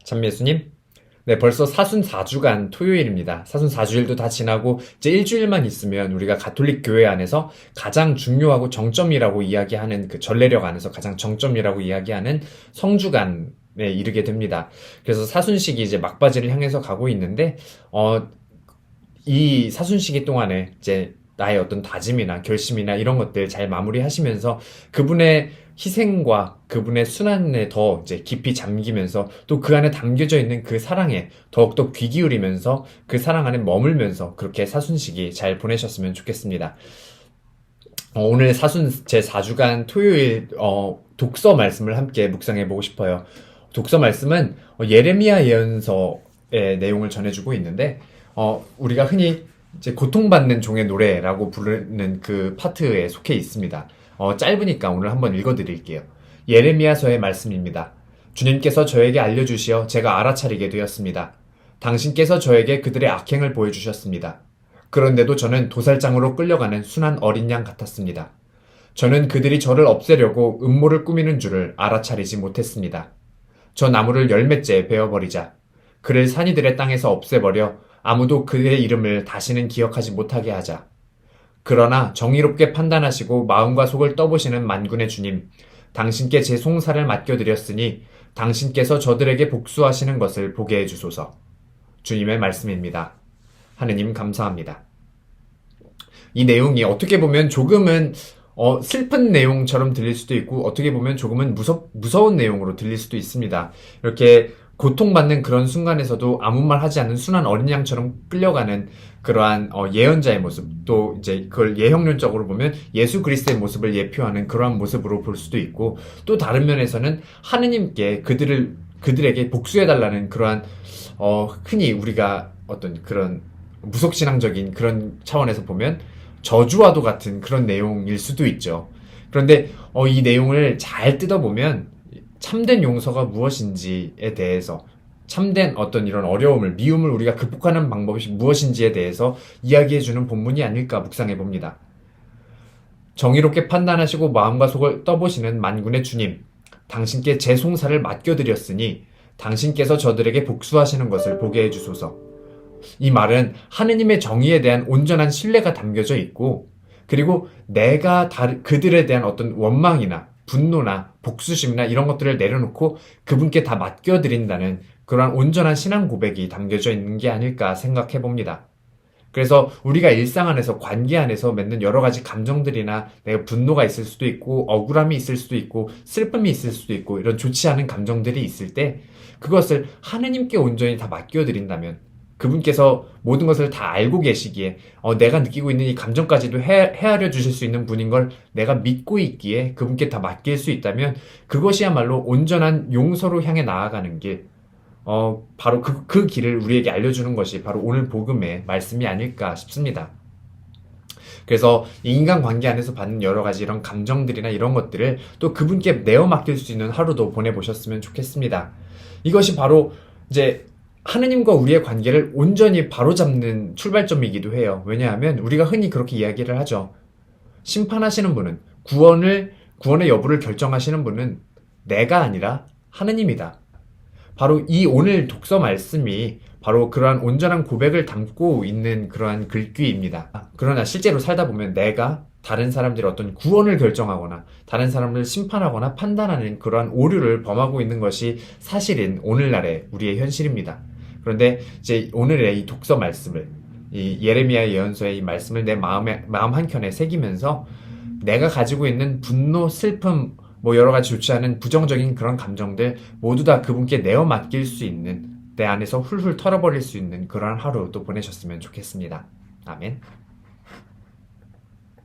참 예수님? 네, 벌써 사순 4주간 토요일입니다. 사순 4주일도 다 지나고 이제 일주일만 있으면 우리가 가톨릭 교회 안에서 가장 중요하고 정점이라고 이야기하는 그 전례력 안에서 가장 정점이라고 이야기하는 성주간에 이르게 됩니다. 그래서 사순식이 이제 막바지를 향해서 가고 있는데 이 사순시기 동안에 이제 나의 어떤 다짐이나 결심이나 이런 것들 잘 마무리하시면서 그분의 희생과 그분의 순환에 더 이제 깊이 잠기면서 또 그 안에 담겨져 있는 그 사랑에 더욱더 귀 기울이면서 그 사랑 안에 머물면서 그렇게 사순시기 잘 보내셨으면 좋겠습니다. 오늘 사순 제 4주간 토요일 독서 말씀을 함께 묵상해 보고 싶어요. 독서 말씀은 예레미야 예언서의 내용을 전해주고 있는데 우리가 흔히 이제 고통받는 종의 노래라고 부르는 그 파트에 속해 있습니다. 짧으니까 오늘 한번 읽어드릴게요. 예레미야서의 말씀입니다. 주님께서 저에게 알려주시어 제가 알아차리게 되었습니다. 당신께서 저에게 그들의 악행을 보여주셨습니다. 그런데도 저는 도살장으로 끌려가는 순한 어린 양 같았습니다. 저는 그들이 저를 없애려고 음모를 꾸미는 줄을 알아차리지 못했습니다. 저 나무를 열매째 베어버리자 그를 산이들의 땅에서 없애버려 아무도 그의 이름을 다시는 기억하지 못하게 하자. 그러나 정의롭게 판단하시고 마음과 속을 떠보시는 만군의 주님, 당신께 제 송사를 맡겨드렸으니 당신께서 저들에게 복수하시는 것을 보게 해주소서. 주님의 말씀입니다. 하느님 감사합니다. 이 내용이 어떻게 보면 조금은 슬픈 내용처럼 들릴 수도 있고 어떻게 보면 조금은 무서운 내용으로 들릴 수도 있습니다. 이렇게 고통받는 그런 순간에서도 아무 말 하지 않는 순한 어린 양처럼 끌려가는 그러한 예언자의 모습, 또 이제 그걸 예형론적으로 보면 예수 그리스도의 모습을 예표하는 그러한 모습으로 볼 수도 있고, 또 다른 면에서는 하느님께 그들에게 복수해달라는 그러한 흔히 우리가 어떤 그런 무속신앙적인 그런 차원에서 보면 저주와도 같은 그런 내용일 수도 있죠. 그런데 이 내용을 잘 뜯어보면 참된 용서가 무엇인지에 대해서, 참된 어떤 이런 어려움을, 미움을 우리가 극복하는 방법이 무엇인지에 대해서 이야기해주는 본문이 아닐까 묵상해봅니다. 정의롭게 판단하시고 마음과 속을 떠보시는 만군의 주님, 당신께 제 송사를 맡겨드렸으니 당신께서 저들에게 복수하시는 것을 보게 해주소서. 이 말은 하느님의 정의에 대한 온전한 신뢰가 담겨져 있고, 그리고 내가 그들에 대한 어떤 원망이나 분노나 복수심이나 이런 것들을 내려놓고 그분께 다 맡겨드린다는 그러한 온전한 신앙 고백이 담겨져 있는 게 아닐까 생각해 봅니다. 그래서 우리가 일상 안에서, 관계 안에서 맺는 여러 가지 감정들이나 내가 분노가 있을 수도 있고 억울함이 있을 수도 있고 슬픔이 있을 수도 있고 이런 좋지 않은 감정들이 있을 때 그것을 하느님께 온전히 다 맡겨드린다면, 그분께서 모든 것을 다 알고 계시기에 내가 느끼고 있는 이 감정까지도 헤아려 주실 수 있는 분인 걸 내가 믿고 있기에 그분께 다 맡길 수 있다면 그것이야말로 온전한 용서로 향해 나아가는 길, 바로 그 길을 우리에게 알려주는 것이 바로 오늘 복음의 말씀이 아닐까 싶습니다. 그래서 인간 관계 안에서 받는 여러 가지 이런 감정들이나 이런 것들을 또 그분께 내어 맡길 수 있는 하루도 보내보셨으면 좋겠습니다. 이것이 바로 이제 하느님과 우리의 관계를 온전히 바로잡는 출발점이기도 해요. 왜냐하면 우리가 흔히 그렇게 이야기를 하죠. 심판하시는 분은, 구원의 여부를 결정하시는 분은 내가 아니라 하느님이다. 바로 이 오늘 독서 말씀이 바로 그러한 온전한 고백을 담고 있는 그러한 글귀입니다. 그러나 실제로 살다 보면 내가 다른 사람들의 어떤 구원을 결정하거나 다른 사람을 심판하거나 판단하는 그러한 오류를 범하고 있는 것이 사실인 오늘날의 우리의 현실입니다. 그런데 이제 오늘의 이 독서 말씀을, 이 예레미야 예언서의 이 말씀을 내 마음 한켠에 새기면서 내가 가지고 있는 분노, 슬픔, 여러 가지 좋지 않은 부정적인 그런 감정들 모두 다 그분께 내어 맡길 수 있는, 내 안에서 훌훌 털어버릴 수 있는 그러한 하루 또 보내셨으면 좋겠습니다. 아멘.